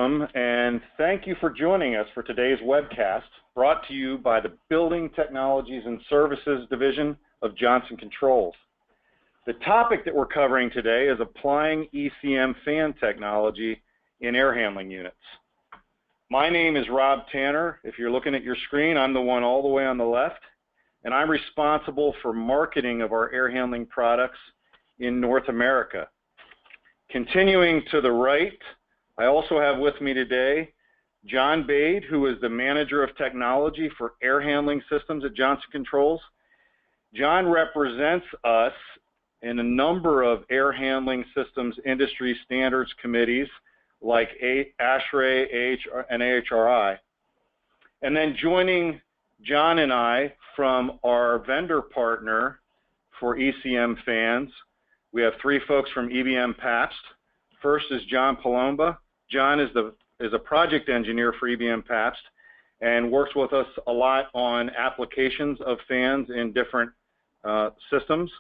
And thank you for joining us for today's webcast, brought to you by the Building Technologies and Services Division of Johnson Controls. The topic that we're covering today is applying ECM fan technology in air handling units. My name is Rob Tanner. If you're looking at your screen, I'm the one all the way on the left, and I'm responsible for marketing of our air handling products in North America. Continuing to the right, I also have with me today John Bade, who is the Manager of Technology for Air Handling Systems at Johnson Controls. John represents us in a number of air handling systems industry standards committees like ASHRAE and AHRI. And then joining John and I from our vendor partner for ECM fans, we have three folks from EBM Pabst. First is John Palomba. John is a project engineer for EBM Pabst and works with us a lot on applications of fans in different systems.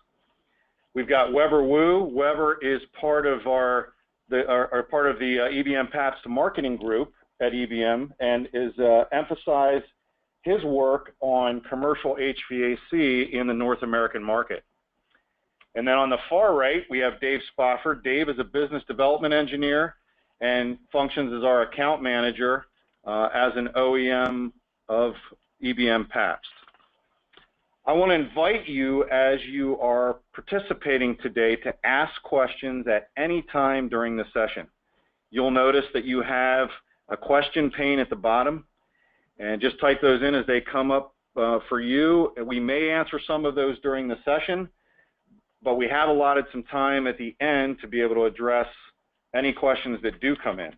We've got Weber Wu. Weber is part of the EBM Pabst marketing group at EBM and is emphasized his work on commercial HVAC in the North American market. And then on the far right, we have Dave Spofford. Dave is a business development engineer and functions as our account manager as an OEM of EBM Pabst. I want to invite you, as you are participating today, to ask questions at any time during the session. You'll notice that you have a question pane at the bottom, and just type those in as they come up for you. We may answer some of those during the session, but we have allotted some time at the end to be able to address any questions that do come in.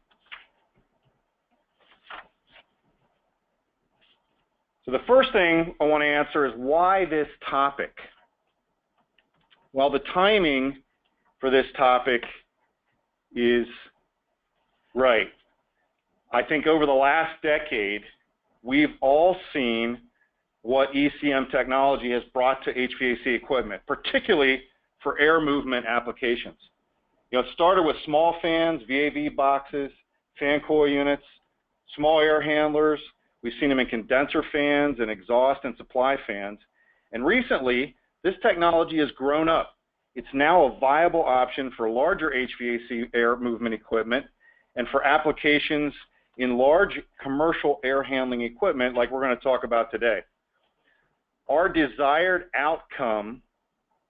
So the first thing I want to answer is why this topic? Well, the timing for this topic is right. I think over the last decade, we've all seen what ECM technology has brought to HVAC equipment, particularly for air movement applications. You know, it started with small fans, VAV boxes, fan coil units, small air handlers. We've seen them in condenser fans and exhaust and supply fans. And recently, this technology has grown up. It's now a viable option for larger HVAC air movement equipment and for applications in large commercial air handling equipment like we're going to talk about today. Our desired outcome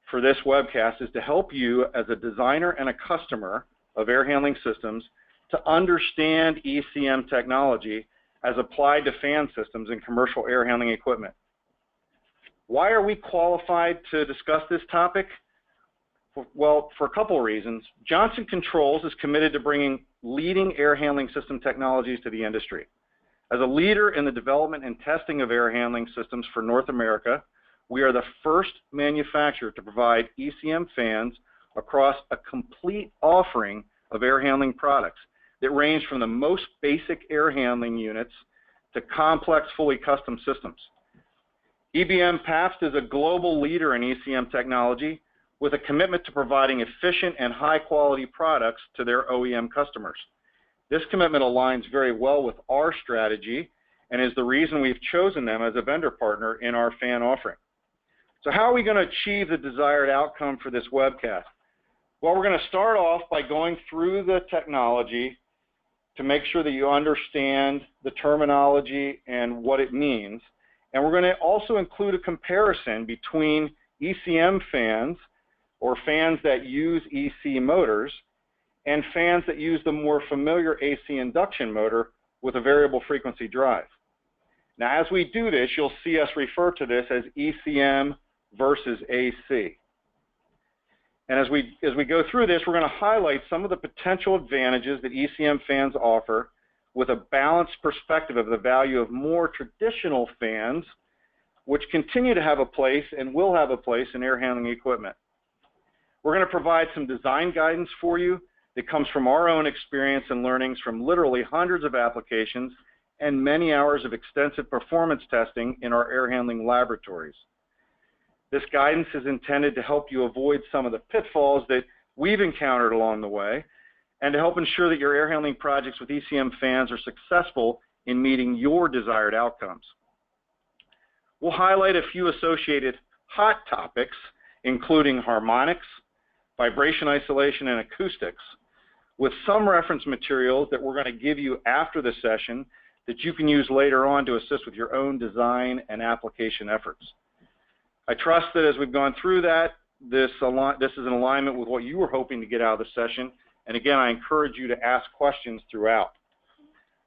for this webcast is to help you as a designer and a customer of air handling systems to understand ECM technology as applied to fan systems and commercial air handling equipment. Why are we qualified to discuss this topic? Well, for a couple of reasons. Johnson Controls is committed to bringing leading air handling system technologies to the industry. As a leader in the development and testing of air handling systems for North America, we are the first manufacturer to provide ECM fans across a complete offering of air handling products that range from the most basic air handling units to complex, fully custom systems. EBM Pabst is a global leader in ECM technology with a commitment to providing efficient and high-quality products to their OEM customers. This commitment aligns very well with our strategy and is the reason we've chosen them as a vendor partner in our fan offering. So how are we going to achieve the desired outcome for this webcast? Well, we're going to start off by going through the technology to make sure that you understand the terminology and what it means. And we're going to also include a comparison between ECM fans, or fans that use EC motors, and fans that use the more familiar AC induction motor with a variable frequency drive. Now, as we do this, you'll see us refer to this as ECM versus AC. And as we go through this, we're going to highlight some of the potential advantages that ECM fans offer with a balanced perspective of the value of more traditional fans, which continue to have a place and will have a place in air handling equipment. We're going to provide some design guidance for you that comes from our own experience and learnings from literally hundreds of applications and many hours of extensive performance testing in our air handling laboratories. This guidance is intended to help you avoid some of the pitfalls that we've encountered along the way, and to help ensure that your air handling projects with ECM fans are successful in meeting your desired outcomes. We'll highlight a few associated hot topics, including harmonics, vibration isolation, and acoustics, with some reference materials that we're going to give you after the session that you can use later on to assist with your own design and application efforts. I trust that as we've gone through that, this is in alignment with what you were hoping to get out of the session, and again, I encourage you to ask questions throughout.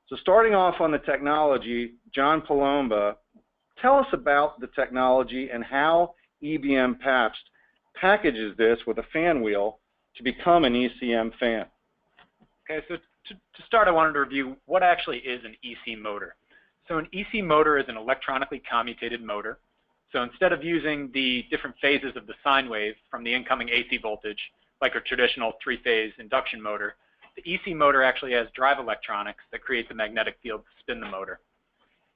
So starting off on the technology, John Palomba, tell us about the technology and how EBM Pabst packages this with a fan wheel to become an ECM fan. Okay, so to start, I wanted to review what actually is an EC motor. So an EC motor is an electronically commutated motor. So instead of using the different phases of the sine wave from the incoming AC voltage, like a traditional three-phase induction motor, the EC motor actually has drive electronics that create the magnetic field to spin the motor.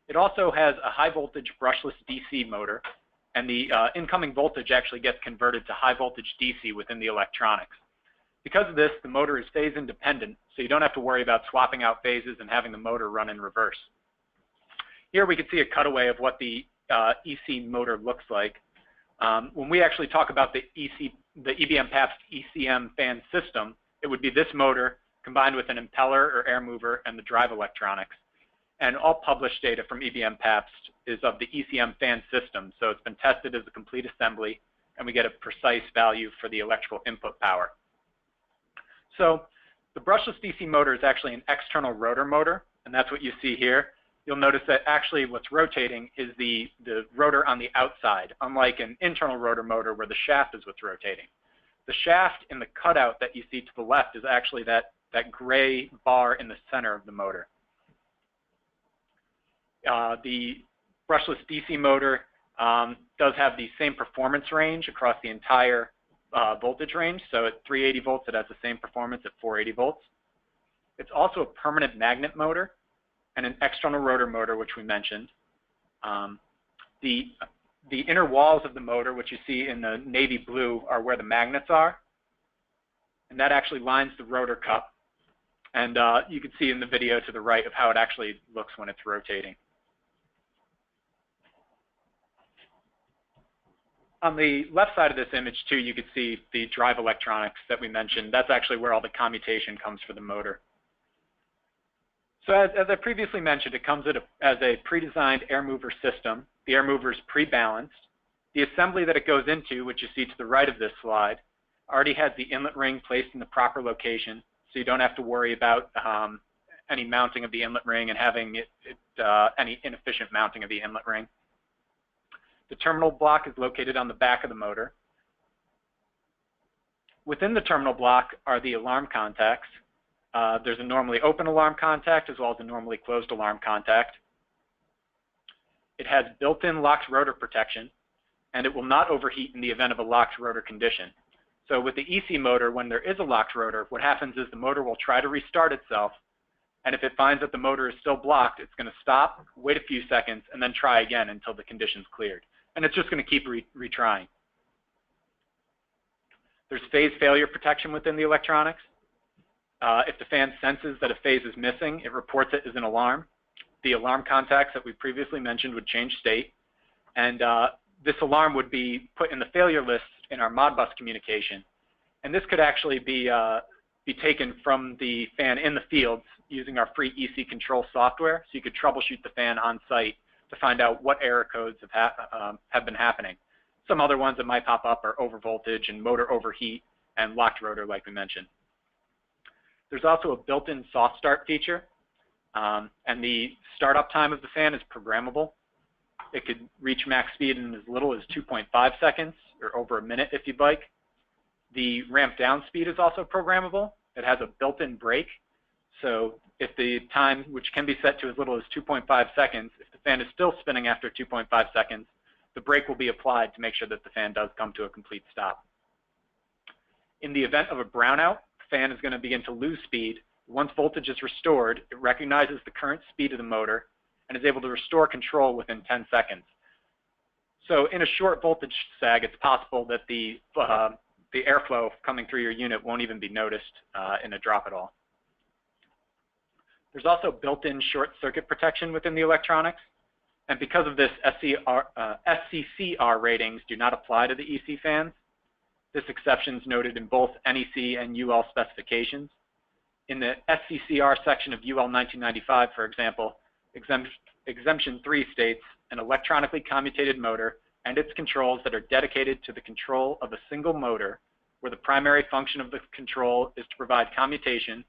It also has a high voltage brushless DC motor, and the incoming voltage actually gets converted to high voltage DC within the electronics. Because of this, the motor is phase independent, so you don't have to worry about swapping out phases and having the motor run in reverse. Here we can see a cutaway of what the EC motor looks like. When we actually talk about the EBM Pabst ECM fan system, it would be this motor combined with an impeller or air mover and the drive electronics. And all published data from EBM Pabst is of the ECM fan system, so it's been tested as a complete assembly, and we get a precise value for the electrical input power. So the brushless DC motor is actually an external rotor motor, and that's what you see here. You'll notice that actually what's rotating is the rotor on the outside, unlike an internal rotor motor where the shaft is what's rotating. The shaft in the cutout that you see to the left is actually that gray bar in the center of the motor. The brushless DC motor does have the same performance range across the entire voltage range. So at 380 volts, it has the same performance at 480 volts. It's also a permanent magnet motor and an external rotor motor, which we mentioned. The inner walls of the motor, which you see in the navy blue, are where the magnets are. And that actually lines the rotor cup. And you can see in the video to the right of how it actually looks when it's rotating. On the left side of this image, too, you can see the drive electronics that we mentioned. That's actually where all the commutation comes for the motor. So as I previously mentioned, it comes as a pre-designed air mover system. The air mover is pre-balanced. The assembly that it goes into, which you see to the right of this slide, already has the inlet ring placed in the proper location, so you don't have to worry about any mounting of the inlet ring and having any inefficient mounting of the inlet ring. The terminal block is located on the back of the motor. Within the terminal block are the alarm contacts. There's a normally open alarm contact as well as a normally closed alarm contact. It has built-in locked rotor protection, and it will not overheat in the event of a locked rotor condition. So with the EC motor, when there is a locked rotor, what happens is the motor will try to restart itself, and if it finds that the motor is still blocked, it's going to stop, wait a few seconds, and then try again until the condition's cleared. And it's just going to keep retrying. There's phase failure protection within the electronics. If the fan senses that a phase is missing, it reports it as an alarm. The alarm contacts that we previously mentioned would change state, and this alarm would be put in the failure list in our Modbus communication. And this could actually be taken from the fan in the fields using our free EC control software, so you could troubleshoot the fan on site to find out what error codes have been happening. Some other ones that might pop up are overvoltage and motor overheat and locked rotor, like we mentioned. There's also a built-in soft start feature, and the startup time of the fan is programmable. It could reach max speed in as little as 2.5 seconds or over a minute if you'd like. The ramp down speed is also programmable. It has a built-in brake, so if the time, which can be set to as little as 2.5 seconds, if the fan is still spinning after 2.5 seconds, the brake will be applied to make sure that the fan does come to a complete stop. In the event of a brownout, the fan is going to begin to lose speed. Once voltage is restored, it recognizes the current speed of the motor and is able to restore control within 10 seconds. So in a short voltage sag, it's possible that the the airflow coming through your unit won't even be noticed in a drop at all. There's also built-in short circuit protection within the electronics. And because of this, SCCR ratings do not apply to the EC fans. This exception is noted in both NEC and UL specifications. In the SCCR section of UL 1995, for example, Exemption 3 states, an electronically commutated motor and its controls that are dedicated to the control of a single motor, where the primary function of the control is to provide commutation,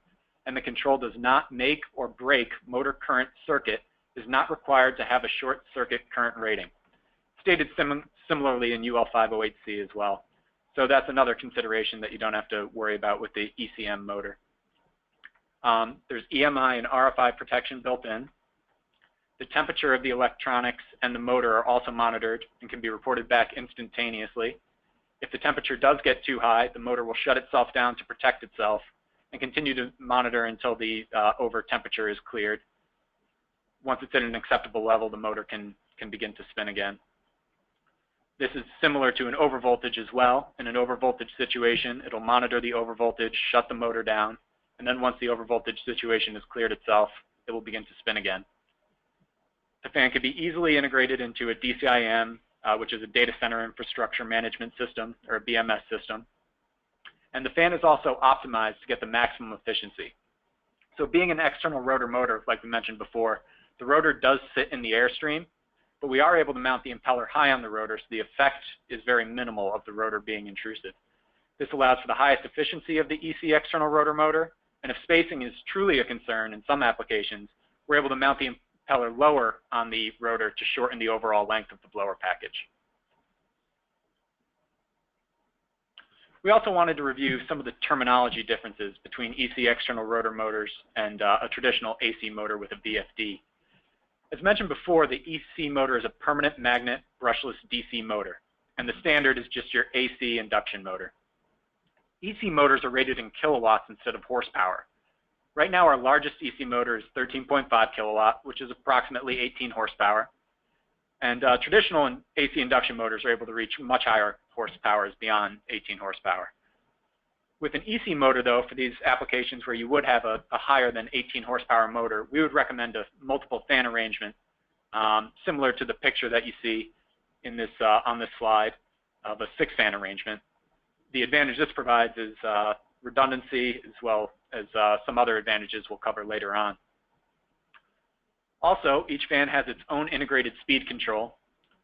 and the control does not make or break motor current circuit, is not required to have a short circuit current rating. Stated similarly in UL 508C as well. So that's another consideration that you don't have to worry about with the ECM motor. There's EMI and RFI protection built in. The temperature of the electronics and the motor are also monitored and can be reported back instantaneously. If the temperature does get too high, the motor will shut itself down to protect itself and continue to monitor until the over temperature is cleared. Once it's at an acceptable level, the motor can begin to spin again. This is similar to an overvoltage as well. In an overvoltage situation, it'll monitor the overvoltage, shut the motor down, and then once the overvoltage situation has cleared itself, it will begin to spin again. The fan can be easily integrated into a DCIM, which is a data center infrastructure management system, or a BMS system. And the fan is also optimized to get the maximum efficiency. So being an external rotor motor, like we mentioned before, the rotor does sit in the airstream, but we are able to mount the impeller high on the rotor, so the effect is very minimal of the rotor being intrusive. This allows for the highest efficiency of the EC external rotor motor, and if spacing is truly a concern in some applications, we're able to mount the impeller lower on the rotor to shorten the overall length of the blower package. We also wanted to review some of the terminology differences between EC external rotor motors and a traditional AC motor with a VFD. As mentioned before, the EC motor is a permanent magnet brushless DC motor, and the standard is just your AC induction motor. EC motors are rated in kilowatts instead of horsepower. Right now, our largest EC motor is 13.5 kilowatt, which is approximately 18 horsepower. And traditional AC induction motors are able to reach much higher horsepowers beyond 18 horsepower. With an EC motor, though, for these applications where you would have a higher than 18 horsepower motor, we would recommend a multiple fan arrangement, similar to the picture that you see in this, on this slide of a 6-fan arrangement. The advantage this provides is redundancy, as well as some other advantages we'll cover later on. Also, each fan has its own integrated speed control.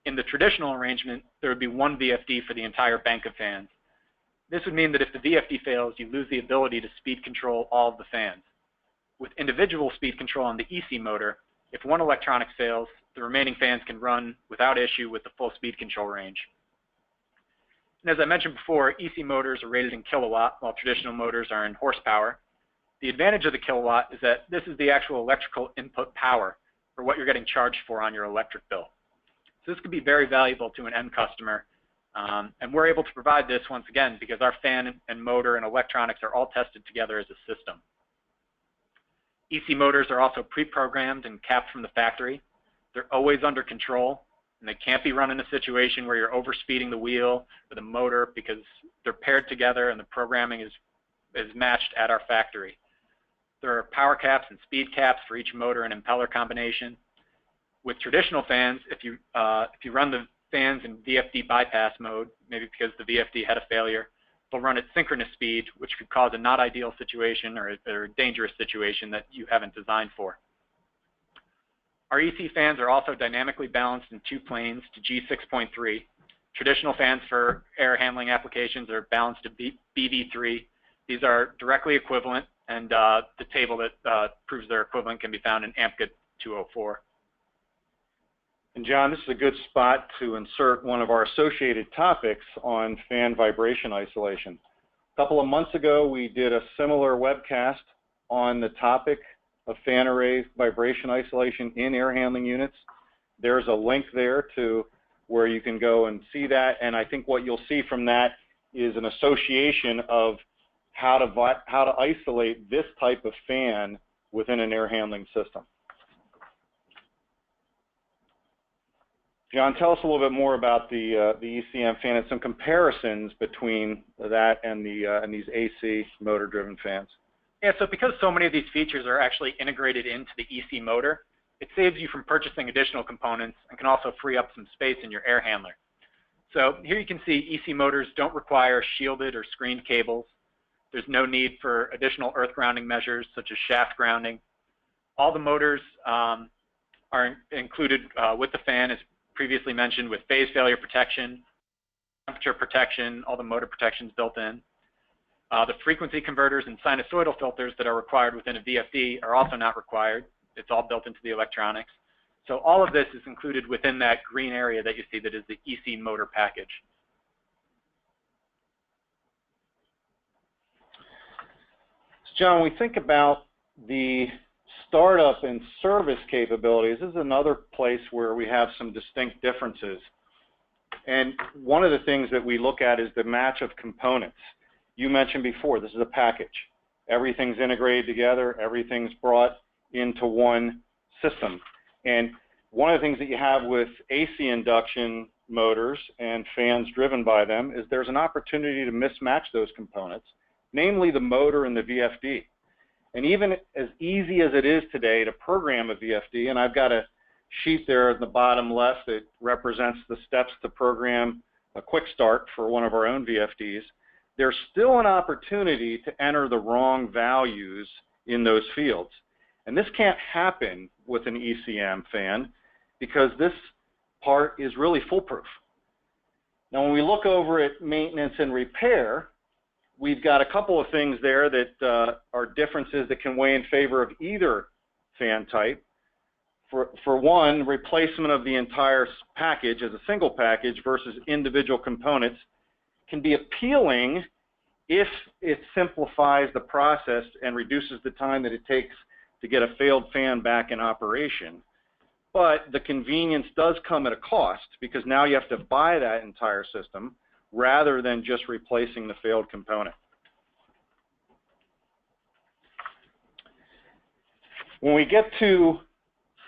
In the traditional arrangement, there would be one VFD for the entire bank of fans. This would mean that if the VFD fails, you lose the ability to speed control all of the fans. With individual speed control on the EC motor, if one electronic fails, the remaining fans can run without issue with the full speed control range. And as I mentioned before, EC motors are rated in kilowatt, while traditional motors are in horsepower. The advantage of the kilowatt is that this is the actual electrical input power, or what you're getting charged for on your electric bill. So this could be very valuable to an end customer, and we're able to provide this once again because our fan and motor and electronics are all tested together as a system. EC motors are also pre-programmed and capped from the factory. They're always under control, and they can't be run in a situation where you're overspeeding the wheel or the motor because they're paired together and the programming is matched at our factory. There are power caps and speed caps for each motor and impeller combination. With traditional fans, if you run the fans in VFD bypass mode, maybe because the VFD had a failure, they'll run at synchronous speed, which could cause a not ideal situation or a dangerous situation that you haven't designed for. Our EC fans are also dynamically balanced in 2 planes to G6.3. Traditional fans for air handling applications are balanced to BV3. These are directly equivalent, and the table that proves their equivalent can be found in AMPCA 204. And John, this is a good spot to insert one of our associated topics on fan vibration isolation. A couple of months ago, we did a similar webcast on the topic of fan array vibration isolation in air handling units. There's a link there to where you can go and see that, and I think what you'll see from that is an association of how to isolate this type of fan within an air handling system. John, tell us a little bit more about the ECM fan and some comparisons between that and these AC motor-driven fans. Yeah, so because so many of these features are actually integrated into the EC motor, it saves you from purchasing additional components and can also free up some space in your air handler. So here you can see EC motors don't require shielded or screened cables. There's no need for additional earth grounding measures such as shaft grounding. All the motors are included with the fan, as previously mentioned, with phase failure protection, temperature protection, all the motor protections built in. The frequency converters and sinusoidal filters that are required within a VFD are also not required. It's all built into the electronics. So all of this is included within that green area that you see that is the EC motor package. John, when we think about the startup and service capabilities, this is another place where we have some distinct differences. And one of the things that we look at is the match of components. You mentioned before, this is a package. Everything's integrated together, everything's brought into one system. And one of the things that you have with AC induction motors and fans driven by them is there's an opportunity to mismatch those components, namely the motor and the VFD. And even as easy as it is today to program a VFD, and I've got a sheet there at the bottom left that represents the steps to program a quick start for one of our own VFDs, there's still an opportunity to enter the wrong values in those fields. And this can't happen with an ECM fan because this part is really foolproof. Now, when we look over at maintenance and repair, we've got a couple of things there that are differences that can weigh in favor of either fan type. For one, replacement of the entire package as a single package versus individual components can be appealing if it simplifies the process and reduces the time that it takes to get a failed fan back in operation. But the convenience does come at a cost because now you have to buy that entire system rather than just replacing the failed component. When we get to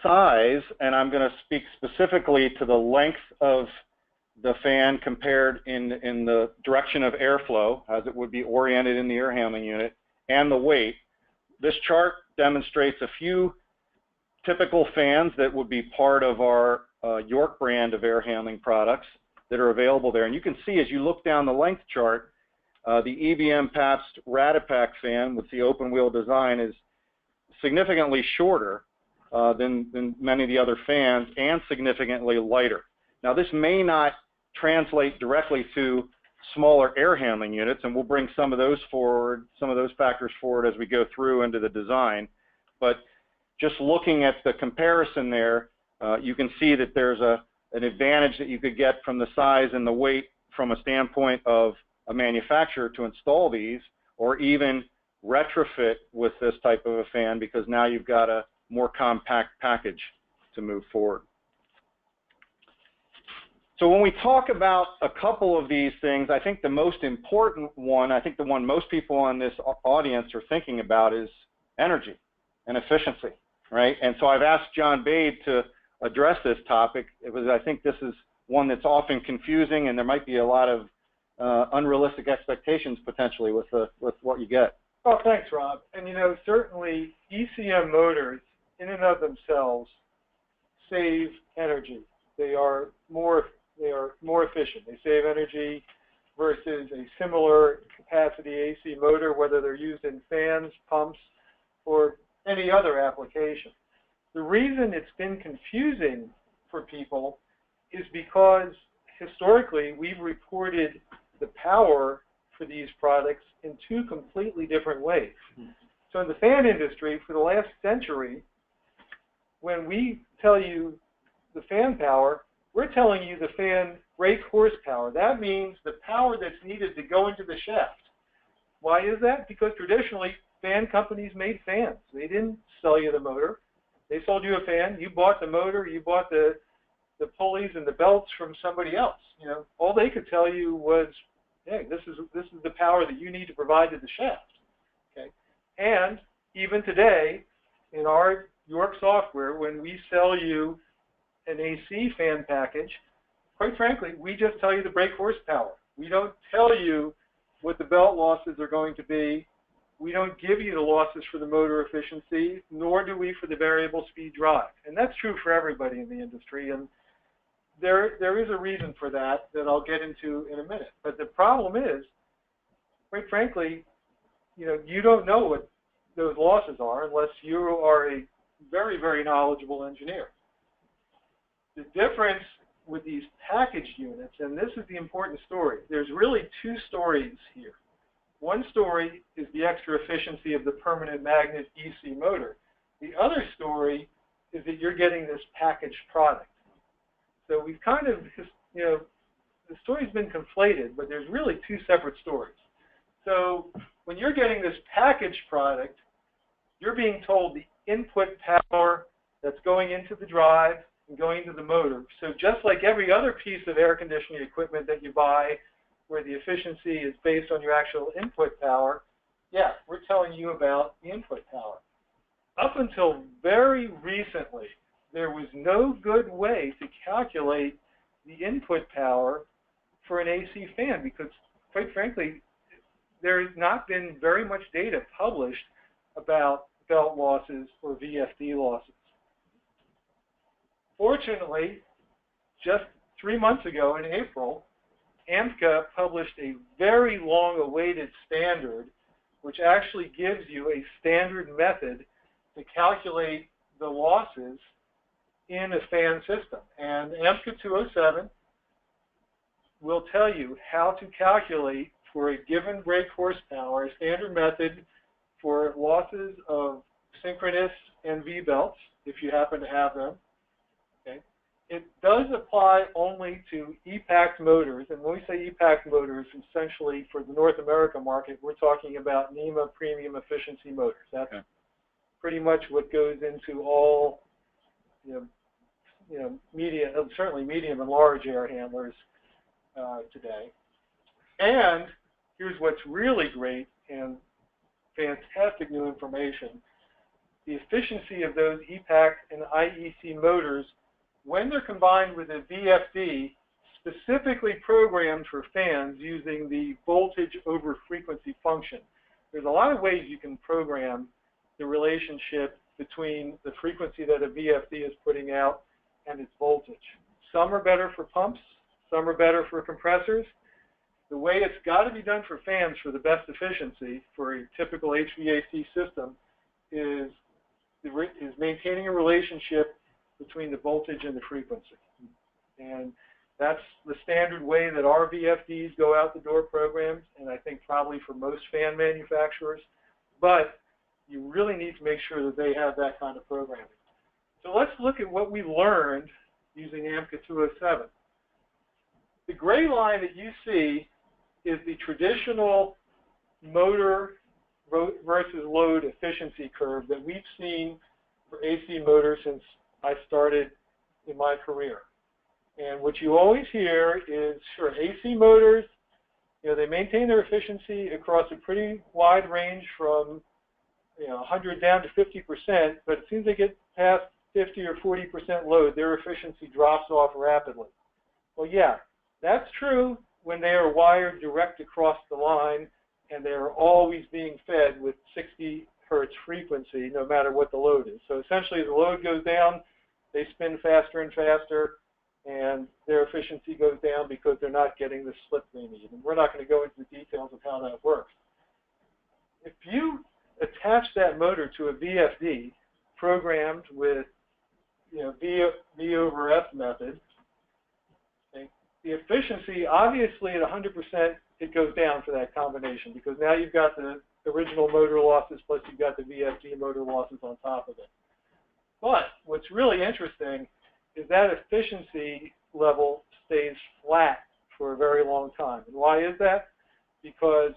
size, and I'm going to speak specifically to the length of the fan compared in the direction of airflow, as it would be oriented in the air handling unit, and the weight, this chart demonstrates a few typical fans that would be part of our York brand of air handling products that are available there. And you can see as you look down the length chart, the EBM Pabst Radipac fan with the open wheel design is significantly shorter than many of the other fans and significantly lighter. Now, this may not translate directly to smaller air handling units, and we'll bring some of those forward, some of those factors forward as we go through into the design. But just looking at the comparison there, you can see that there's an advantage that you could get from the size and the weight from a standpoint of a manufacturer to install these, or even retrofit with this type of a fan, because now you've got a more compact package to move forward. So when we talk about a couple of these things, I think the most important one, I think the one most people on this audience are thinking about is energy and efficiency, right? And so I've asked John Bade to address this topic because I think this is one that's often confusing and there might be a lot of unrealistic expectations potentially with what you get. Oh, thanks, Rob. And you know, certainly ECM motors in and of themselves save energy. They are more efficient. They save energy versus a similar capacity AC motor, whether they're used in fans, pumps, or any other application. The reason it's been confusing for people is because historically we've reported the power for these products in two completely different ways. So in the fan industry for the last century, when we tell you the fan power, we're telling you the fan rate horsepower. That means the power that's needed to go into the shaft. Why is that? Because traditionally fan companies made fans. They didn't sell you the motor. They sold you a fan. You bought the motor. You bought the pulleys and the belts from somebody else. You know, all they could tell you was, hey, this is the power that you need to provide to the shaft. Okay, and even today, in our York software, when we sell you an AC fan package, quite frankly, we just tell you the brake horsepower. We don't tell you what the belt losses are going to be. We don't give you the losses for the motor efficiency, nor do we for the variable speed drive. And that's true for everybody in the industry. And there is a reason for that I'll get into in a minute. But the problem is, quite frankly, you don't know what those losses are unless you are a very, very knowledgeable engineer. The difference with these packaged units, and this is the important story, there's really two stories here. One story is the extra efficiency of the permanent magnet EC motor. The other story is that you're getting this packaged product. So we've kind of, the story's been conflated, but there's really two separate stories. So when you're getting this packaged product, you're being told the input power that's going into the drive and going into the motor. So just like every other piece of air conditioning equipment that you buy, where the efficiency is based on your actual input power, yeah, we're telling you about the input power. Up until very recently, there was no good way to calculate the input power for an AC fan because, quite frankly, there has not been very much data published about belt losses or VFD losses. Fortunately, just 3 months ago in April, AMCA published a very long-awaited standard which actually gives you a standard method to calculate the losses in a fan system. And AMCA 207 will tell you how to calculate for a given brake horsepower a standard method for losses of synchronous and V-belts, if you happen to have them. Okay. It does apply only to EPAC motors, and when we say EPAC motors, essentially for the North America market, we're talking about NEMA premium efficiency motors. That's pretty much what goes into all, medium, certainly medium and large air handlers today. And here's what's really great and fantastic new information. The efficiency of those EPAC and IEC motors, when they're combined with a VFD specifically programmed for fans using the voltage over frequency function. There's a lot of ways you can program the relationship between the frequency that a VFD is putting out and its voltage. Some are better for pumps, some are better for compressors. The way it's got to be done for fans for the best efficiency for a typical HVAC system is maintaining a relationship between the voltage and the frequency. And that's the standard way that our VFDs go out the door programs, and I think probably for most fan manufacturers. But you really need to make sure that they have that kind of programming. So let's look at what we learned using AMCA 207. The gray line that you see is the traditional motor versus load efficiency curve that we've seen for AC motors since I started in my career. And what you always hear is, sure, AC motors, they maintain their efficiency across a pretty wide range from 100 down to 50%, but as soon as they get past 50 or 40% load, their efficiency drops off rapidly. Well, yeah, that's true when they are wired direct across the line and they are always being fed with 60 hertz frequency no matter what the load is. So essentially, as the load goes down, they spin faster and faster, and their efficiency goes down because they're not getting the slip they need. And we're not going to go into the details of how that works. If you attach that motor to a VFD programmed with V over F method, okay, the efficiency, obviously at 100%, it goes down for that combination because now you've got the original motor losses plus you've got the VFD motor losses on top of it. But what's really interesting is that efficiency level stays flat for a very long time. And why is that? Because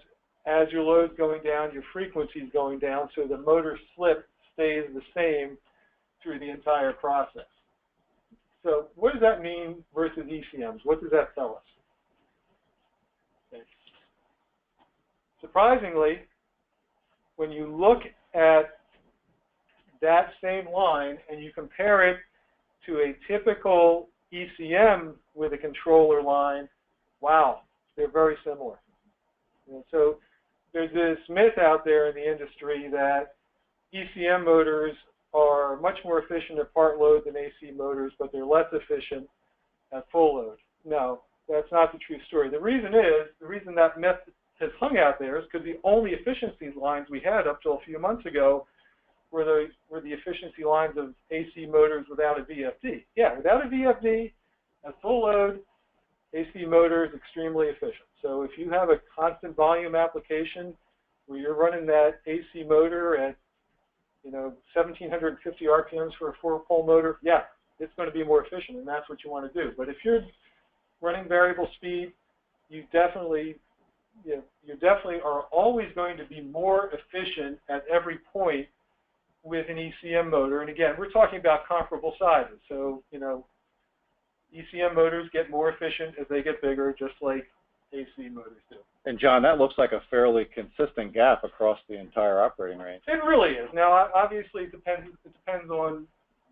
as your load's going down, your frequency is going down, so the motor slip stays the same through the entire process. So what does that mean versus ECMs? What does that tell us? Okay. Surprisingly, when you look at that same line and you compare it to a typical ECM with a controller line, wow, they're very similar. And so there's this myth out there in the industry that ECM motors are much more efficient at part load than AC motors, but they're less efficient at full load. No, that's not the true story. The reason that myth has hung out there is because the only efficiency lines we had up till a few months ago were the efficiency lines of AC motors without a VFD. Yeah, without a VFD, at full load, AC motor is extremely efficient. So if you have a constant volume application where you're running that AC motor at 1,750 RPMs for a 4-pole motor, yeah, it's going to be more efficient, and that's what you want to do. But if you're running variable speed, you definitely are always going to be more efficient at every point with an ECM motor. And again, we're talking about comparable sizes. So, ECM motors get more efficient as they get bigger, just like AC motors do. And John, that looks like a fairly consistent gap across the entire operating range. It really is. Now, obviously, it depends on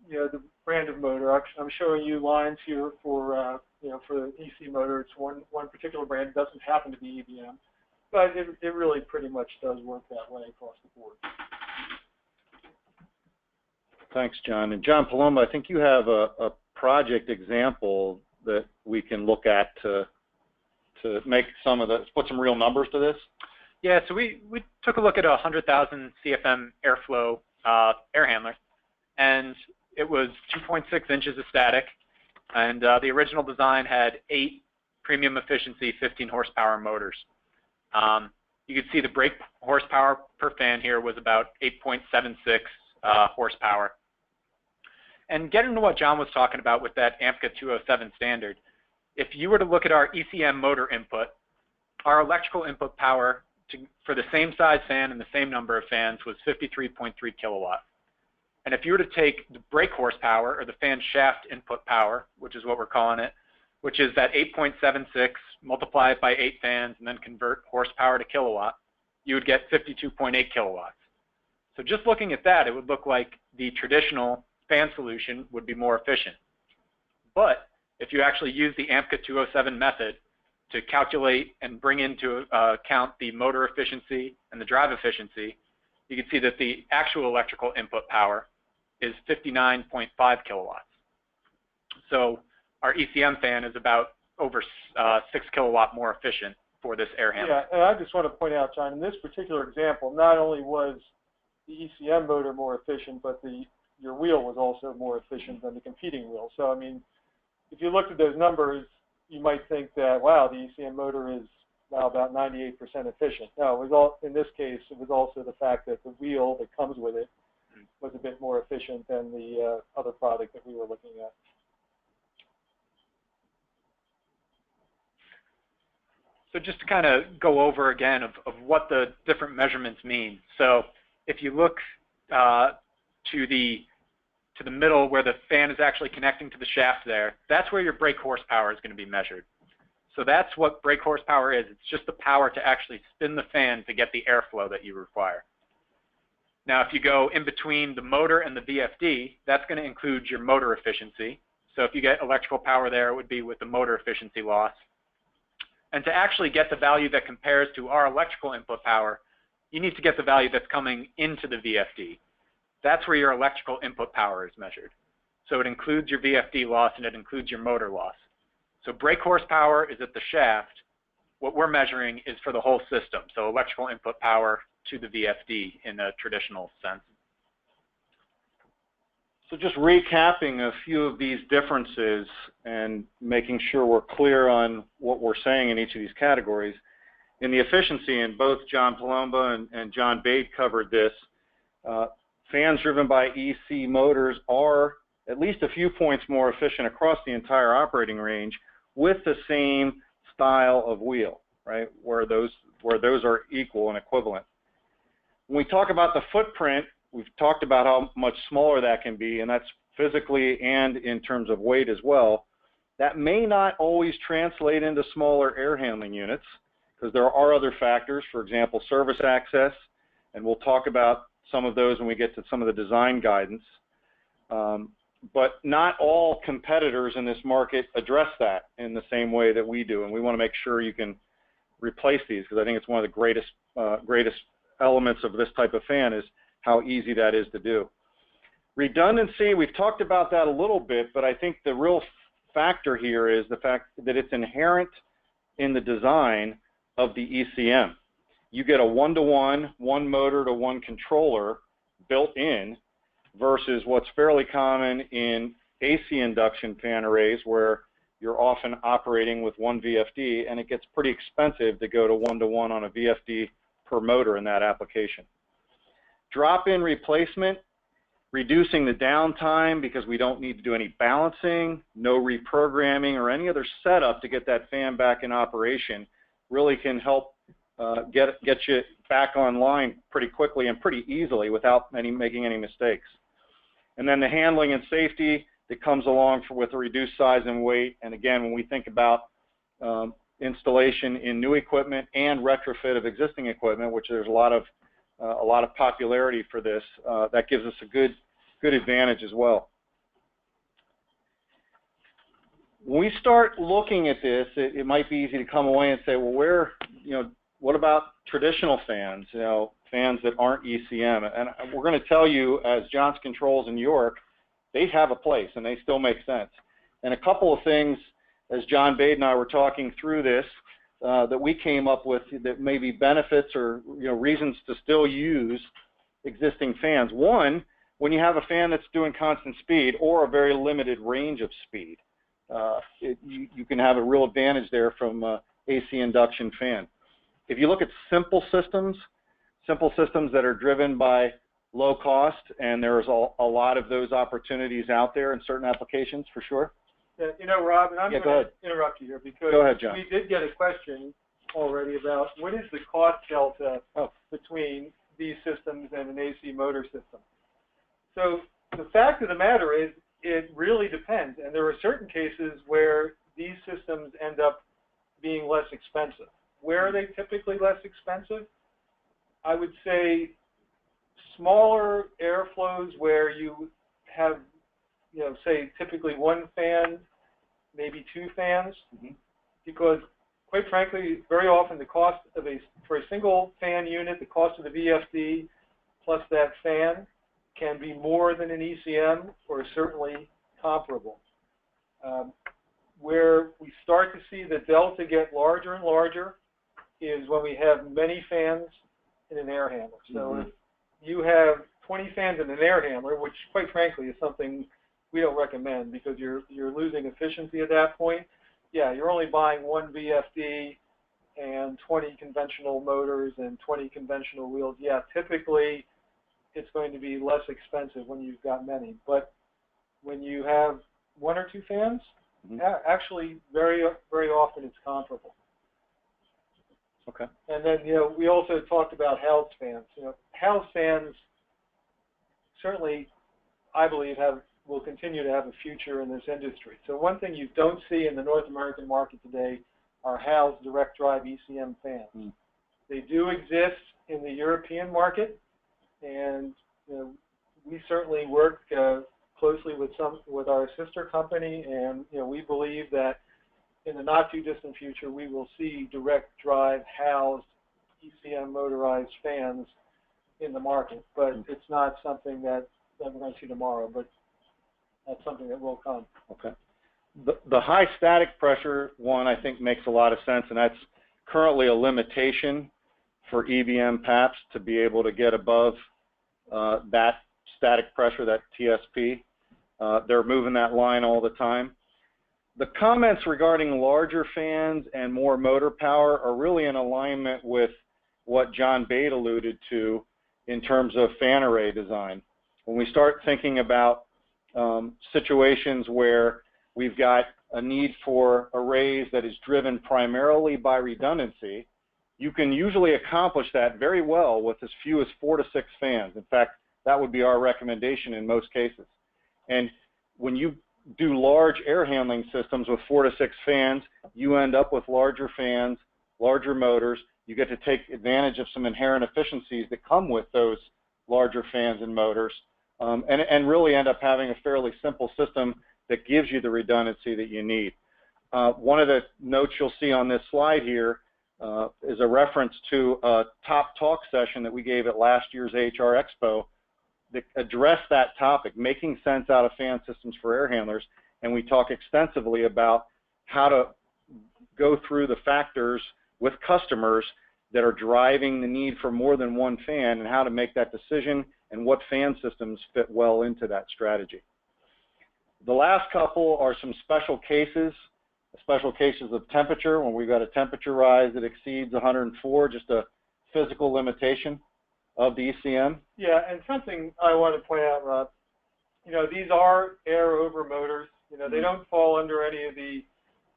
the brand of motor. I'm showing you lines here for the EC motor. It's one particular brand. It doesn't happen to be EBM, but it really pretty much does work that way across the board. Thanks, John. And John Palumbo, I think you have a project example that we can look at to make put some real numbers to this. Yeah, so we took a look at a 100,000 CFM airflow air handler, and it was 2.6 inches of static, and the original design had 8 premium efficiency 15 horsepower motors. You can see the brake horsepower per fan here was about 8.76 horsepower. And getting into what John was talking about with that AMPCA 207 standard, if you were to look at our ECM motor input, our electrical input power for the same size fan and the same number of fans was 53.3 kilowatt. And if you were to take the brake horsepower, or the fan shaft input power, which is what we're calling it, which is that 8.76, multiply it by 8 fans, and then convert horsepower to kilowatt, you would get 52.8 kilowatts. So just looking at that, it would look like the traditional fan solution would be more efficient. But if you actually use the AMPCA 207 method to calculate and bring into account the motor efficiency and the drive efficiency, you can see that the actual electrical input power is 59.5 kilowatts. So our ECM fan is about over 6 kilowatt more efficient for this air handler. Yeah, and I just want to point out, John, in this particular example, not only was the ECM motor more efficient, but your wheel was also more efficient than the competing wheel. So, I mean, if you looked at those numbers, you might think that, wow, the ECM motor is now about 98% efficient. No, in this case, it was also the fact that the wheel that comes with it was a bit more efficient than the other product that we were looking at. So just to kind of go over again of what the different measurements mean. So if you look to the middle where the fan is actually connecting to the shaft there, that's where your brake horsepower is going to be measured. So that's what brake horsepower is. It's just the power to actually spin the fan to get the airflow that you require. Now, if you go in between the motor and the VFD, that's going to include your motor efficiency. So if you get electrical power there, it would be with the motor efficiency loss. And to actually get the value that compares to our electrical input power, you need to get the value that's coming into the VFD. That's where your electrical input power is measured. So it includes your VFD loss and it includes your motor loss. So brake horsepower is at the shaft. What we're measuring is for the whole system, so electrical input power to the VFD in a traditional sense. So just recapping a few of these differences and making sure we're clear on what we're saying in each of these categories. In the efficiency, and both John Palumbo and John Bade covered this, fans driven by EC motors are at least a few points more efficient across the entire operating range with the same style of wheel, right, where those are equal and equivalent. When we talk about the footprint, we've talked about how much smaller that can be, and that's physically and in terms of weight as well. That may not always translate into smaller air handling units because there are other factors, for example, service access, and we'll talk about some of those when we get to some of the design guidance. but not all competitors in this market address that in the same way that we do, and we want to make sure you can replace these, because I think it's one of the greatest elements of this type of fan is how easy that is to do. Redundancy, we've talked about that a little bit, but I think the real factor here is the fact that it's inherent in the design of the ECM. You get a one-to-one, one motor to one controller built in, versus what's fairly common in AC induction fan arrays, where you're often operating with one VFD, and it gets pretty expensive to go to one-to-one on a VFD per motor in that application. Drop-in replacement, reducing the downtime because we don't need to do any balancing, no reprogramming, or any other setup to get that fan back in operation, really can help get you back online pretty quickly and pretty easily without making any mistakes. And then the handling and safety that comes along with a reduced size and weight. And again, when we think about installation in new equipment and retrofit of existing equipment, which there's a lot of popularity for this, that gives us a good advantage as well. When we start looking at this, it might be easy to come away and say, well, what about traditional fans? Fans that aren't ECM, and we're going to tell you, as Johnson Controls in York, they have a place and they still make sense. And a couple of things, as John Bade and I were talking through this, that we came up with that may be benefits or reasons to still use existing fans. One, when you have a fan that's doing constant speed or a very limited range of speed, you can have a real advantage there from AC induction fan. If you look at simple systems that are driven by low cost, and there's a lot of those opportunities out there in certain applications for sure. Yeah, Rob, and I'm going to interrupt you here because Go ahead, John. We did get a question already about what is the cost delta between these systems and an AC motor system. So the fact of the matter is it really depends, and there are certain cases where these systems end up being less expensive. Where are they typically less expensive? I would say smaller airflows where you have, say typically one fan, maybe two fans, because quite frankly, very often the cost of for a single fan unit, the cost of the VFD plus that fan can be more than an ECM, or certainly comparable. Where we start to see the delta get larger and larger is when we have many fans in an air handler. So if you have 20 fans in an air handler, which quite frankly is something we don't recommend because you're losing efficiency at that point. Yeah, you're only buying one VFD and 20 conventional motors and 20 conventional wheels. Yeah, typically it's going to be less expensive when you've got many. But when you have one or two fans, actually very, very often it's comparable. Okay. And then, we also talked about house fans. House fans certainly, I believe, will continue to have a future in this industry. So one thing you don't see in the North American market today are house direct drive ECM fans. They do exist in the European market, and we certainly work closely with our sister company, and we believe that in the not too distant future we will see direct drive housed ECM motorized fans in the market. But it's not something that we're going to see tomorrow, but that's something that will come. Okay. The high static pressure one I think makes a lot of sense, and that's currently a limitation for EBM PAPs to be able to get above that static pressure, that TSP. They're moving that line all the time. The comments regarding larger fans and more motor power are really in alignment with what John Bade alluded to in terms of fan array design. When we start thinking about situations where we've got a need for arrays that is driven primarily by redundancy, you can usually accomplish that very well with as few as 4 to 6 fans. In fact, that would be our recommendation in most cases. And when you do large air handling systems with 4 to 6 fans, you end up with larger fans, larger motors. You get to take advantage of some inherent efficiencies that come with those larger fans and motors, and really end up having a fairly simple system that gives you the redundancy that you need. One of the notes you'll see on this slide here is a reference to a top talk session that we gave at last year's AHR Expo that addressed that topic, making sense out of fan systems for air handlers, and we talk extensively about how to go through the factors with customers that are driving the need for more than one fan and how to make that decision and what fan systems fit well into that strategy. The last couple are some special cases of temperature, when we've got a temperature rise that exceeds 104, just a physical limitation of the ECM. Yeah, and something I want to point out, Rob, you know, these are air over motors. You know, they don't fall under any of the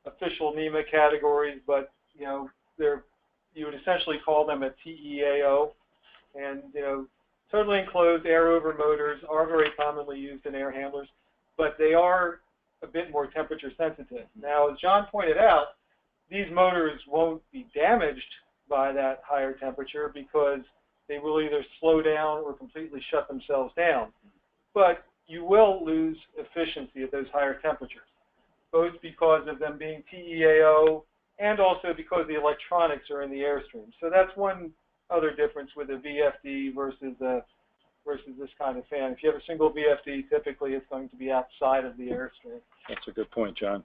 official NEMA categories, but, you know, you would essentially call them a TEAO. And, you know, totally enclosed air over motors are very commonly used in air handlers, but they are a bit more temperature sensitive. Now, as John pointed out, these motors won't be damaged by that higher temperature because they will either slow down or completely shut themselves down. But you will lose efficiency at those higher temperatures, both because of them being TEAO and also because the electronics are in the airstream. So that's one other difference with a VFD versus this kind of fan. If you have a single VFD, typically it's going to be outside of the airstream. That's a good point, John.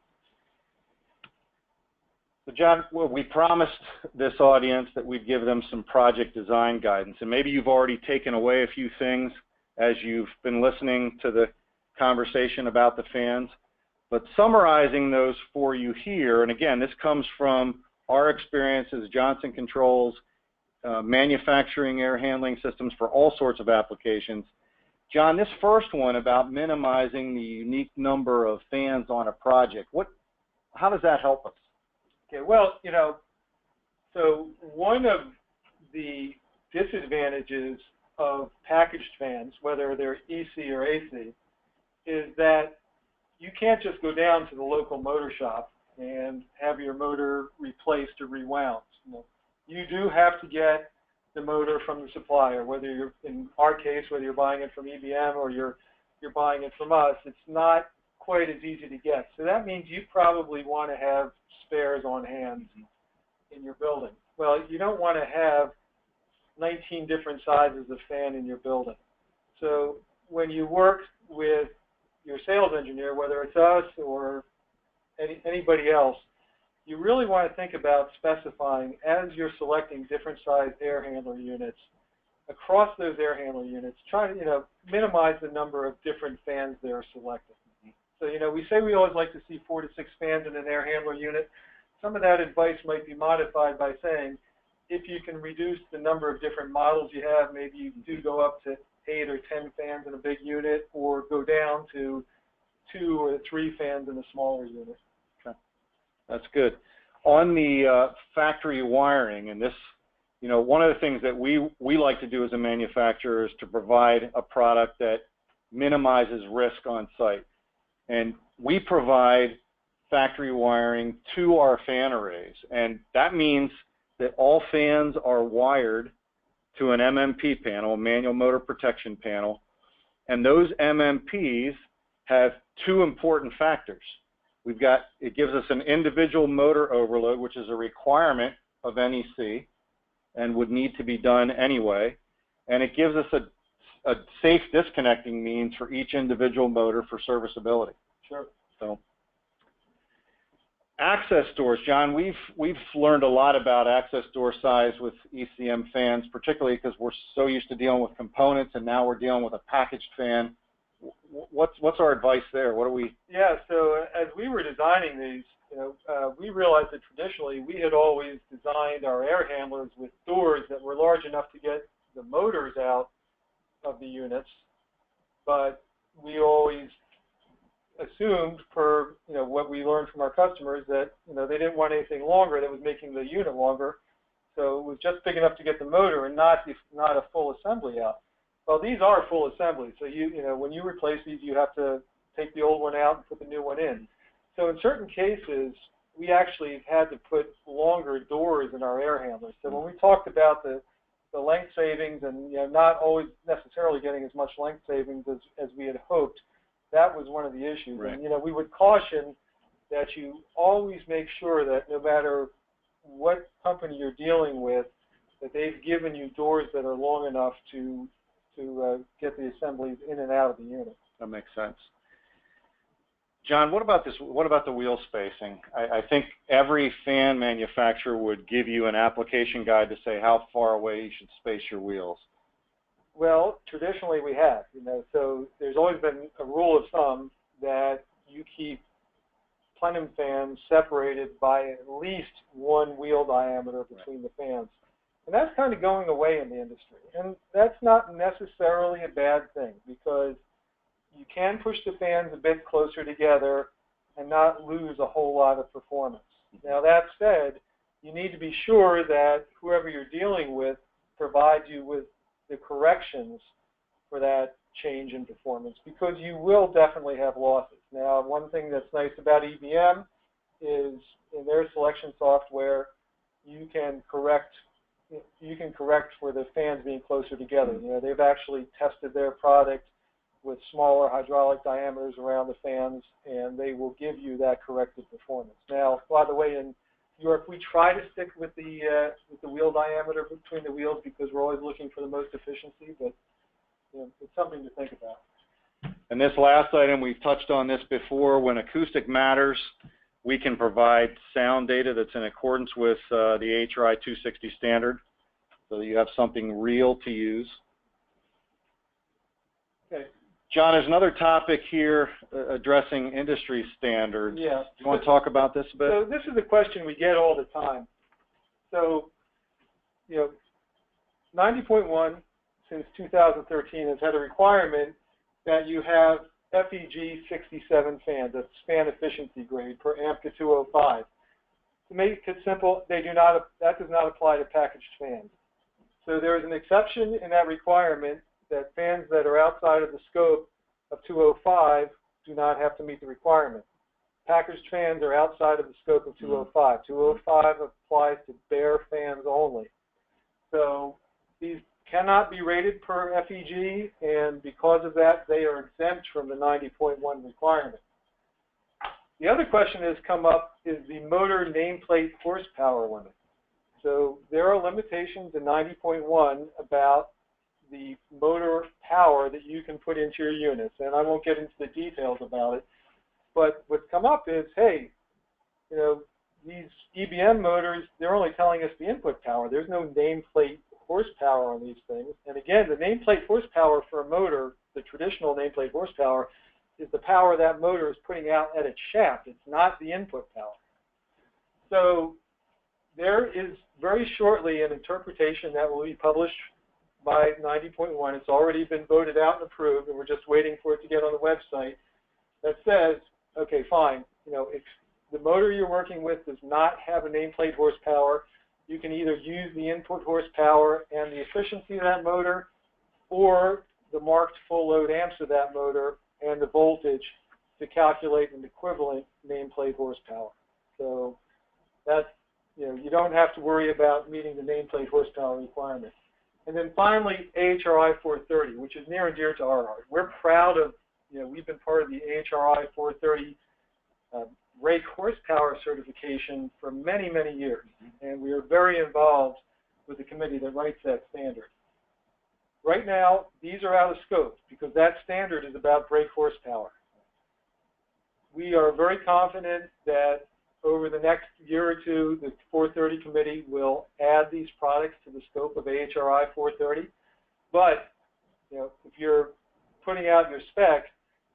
So, John, we promised this audience that we'd give them some project design guidance, and maybe you've already taken away a few things as you've been listening to the conversation about the fans. But summarizing those for you here, and again, this comes from our experience as Johnson Controls, manufacturing air handling systems for all sorts of applications. John, this first one about minimizing the unique number of fans on a project, how does that help us? Okay, well, you know, so one of the disadvantages of packaged fans, whether they're EC or AC, is that you can't just go down to the local motor shop and have your motor replaced or rewound. You do have to get the motor from the supplier, whether you're, in our case, whether you're buying it from EBM or you're buying it from us. It's not quite as easy to get. So that means you probably want to have spares on hand in your building. Well, you don't want to have 19 different sizes of fan in your building. So when you work with your sales engineer, whether it's us or anybody else, you really want to think about specifying, as you're selecting different size air handler units, across those air handler units, try to, you know, minimize the number of different fans they're selected. So, you know, we say we always like to see 4 to 6 fans in an air handler unit. Some of that advice might be modified by saying, if you can reduce the number of different models you have, maybe you do go up to 8 or 10 fans in a big unit, or go down to 2 or 3 fans in a smaller unit. Okay, that's good. On the factory wiring, and this, you know, one of the things that we like to do as a manufacturer is to provide a product that minimizes risk on site. And we provide factory wiring to our fan arrays, and that means that all fans are wired to an MMP panel, a manual motor protection panel, and those MMPs have 2 important factors. It gives us an individual motor overload, which is a requirement of NEC and would need to be done anyway, and it gives us a safe disconnecting means for each individual motor for serviceability. Sure. So, access doors, John, we've learned a lot about access door size with ECM fans, particularly because we're so used to dealing with components, and now we're dealing with a packaged fan. What's our advice there? What do we? Yeah. So as we were designing these, you know, we realized that traditionally we had always designed our air handlers with doors that were large enough to get the motors out of the units, but we always assumed, per, you know, what we learned from our customers, that, you know, they didn't want anything longer that was making the unit longer, so it was just big enough to get the motor and not a full assembly out. Well, these are full assemblies, so you know, when you replace these, you have to take the old one out and put the new one in. So in certain cases, we actually had to put longer doors in our air handlers. So when we talked about the the length savings and not always necessarily getting as much length savings as we had hoped. That was one of the issues. Right. And we would caution that you always make sure that no matter what company you're dealing with, that they've given you doors that are long enough to get the assemblies in and out of the unit. That makes sense. John, what about this? What about the wheel spacing? I think every fan manufacturer would give you an application guide to say how far away you should space your wheels. Well, traditionally we have, so there's always been a rule of thumb that you keep plenum fans separated by at least one wheel diameter between the fans. And that's kind of going away in the industry. And that's not necessarily a bad thing, because you can push the fans a bit closer together and not lose a whole lot of performance. Now, that said, you need to be sure that whoever you're dealing with provides you with the corrections for that change in performance, because you will definitely have losses. Now, one thing that's nice about EBM is in their selection software, you can correct for the fans being closer together. They've actually tested their product with smaller hydraulic diameters around the fans, and they will give you that corrected performance. Now, by the way, in Europe, we try to stick with the wheel diameter between the wheels because we're always looking for the most efficiency, but it's something to think about. And this last item, we've touched on this before. When acoustic matters, we can provide sound data that's in accordance with the AHRI 260 standard, so that you have something real to use. Okay. John, there's another topic here addressing industry standards. Yeah. Do you want to talk about this a bit? So this is a question we get all the time. So, 90.1 since 2013 has had a requirement that you have FEG 67 fans, that's fan efficiency grade per amp to 205. To make it simple, that does not apply to packaged fans. So there is an exception in that requirement that fans that are outside of the scope of 205 do not have to meet the requirement. Packaged fans are outside of the scope of 205. 205 applies to bare fans only. So these cannot be rated per FEG, and because of that, they are exempt from the 90.1 requirement. The other question that has come up is the motor nameplate horsepower limit. So there are limitations in 90.1 about the motor power that you can put into your units, and I won't get into the details about it, but what's come up is, hey, these EBM motors, they're only telling us the input power. There's no nameplate horsepower on these things. And again, the nameplate horsepower for a motor, the traditional nameplate horsepower, is the power that motor is putting out at its shaft. It's not the input power. So there is very shortly an interpretation that will be published by 90.1. It's already been voted out and approved, and we're just waiting for it to get on the website, that says, okay, fine, if the motor you're working with does not have a nameplate horsepower, you can either use the input horsepower and the efficiency of that motor, or the marked full load amps of that motor and the voltage to calculate an equivalent nameplate horsepower. So that's, you don't have to worry about meeting the nameplate horsepower requirement. And then finally, AHRI 430, which is near and dear to our heart. We're proud of, we've been part of the AHRI 430 rake horsepower certification for many, many years. And we are very involved with the committee that writes that standard. Right now, these are out of scope because that standard is about brake horsepower. We are very confident that over the next year or two, the 430 committee will add these products to the scope of AHRI 430. But if you're putting out your spec,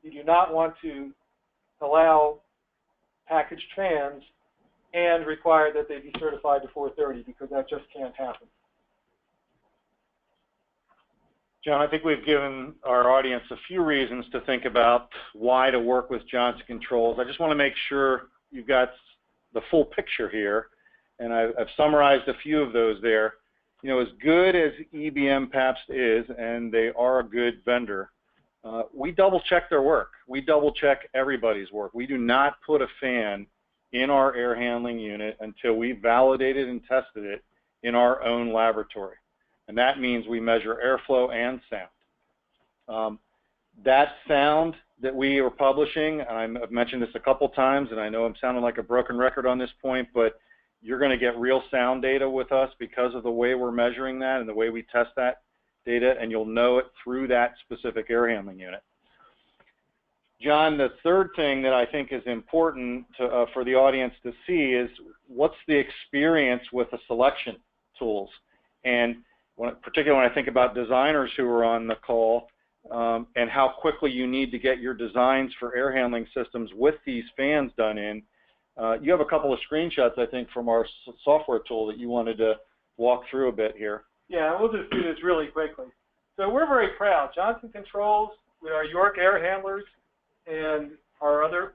you do not want to allow packaged fans and require that they be certified to 430, because that just can't happen. John, I think we've given our audience a few reasons to think about why to work with Johnson Controls. I just want to make sure you've got the full picture here, and I've summarized a few of those there. As good as EBM Pabst is, and they are a good vendor, we double-check their work. We double-check everybody's work. We do not put a fan in our air handling unit until we validated and tested it in our own laboratory. And that means we measure airflow and sound. That sound that we are publishing, and I've mentioned this a couple times, and I know I'm sounding like a broken record on this point, but you're going to get real sound data with us because of the way we're measuring that and the way we test that data, and you'll know it through that specific air handling unit. John, the third thing that I think is important to, for the audience to see is what's the experience with the selection tools. And particularly when I think about designers who are on the call, and how quickly you need to get your designs for air handling systems with these fans done in. You have a couple of screenshots, I think, from our software tool that you wanted to walk through a bit here. Yeah, we'll just do this really quickly. So we're very proud. Johnson Controls, with our York air handlers and our other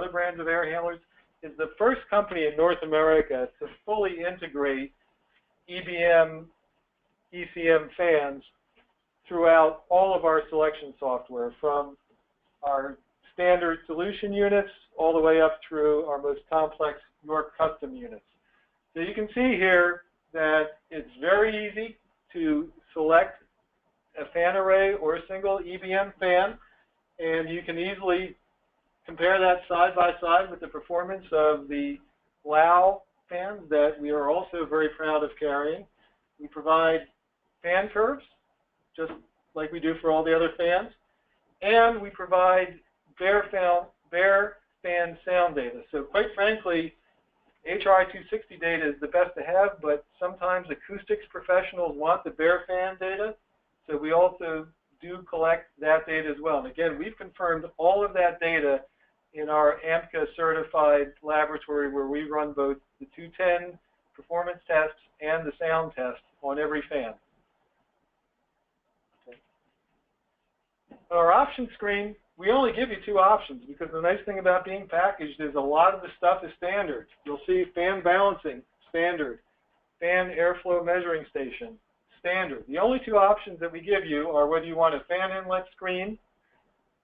brands of air handlers, is the first company in North America to fully integrate ECM fans throughout all of our selection software, from our standard solution units all the way up through our most complex York custom units. So you can see here that it's very easy to select a fan array or a single EBM fan, and you can easily compare that side by side with the performance of the LAO fans that we are also very proud of carrying. We provide fan curves, just like we do for all the other fans, and we provide bare fan sound data. So quite frankly, HRI 260 data is the best to have, but sometimes acoustics professionals want the bare fan data, so we also do collect that data as well. And again, we've confirmed all of that data in our AMCA certified laboratory, where we run both the 210 performance tests and the sound test on every fan. On our option screen, we only give you two options, because the nice thing about being packaged is a lot of the stuff is standard. You'll see fan balancing, standard. Fan airflow measuring station, standard. The only two options that we give you are whether you want a fan inlet screen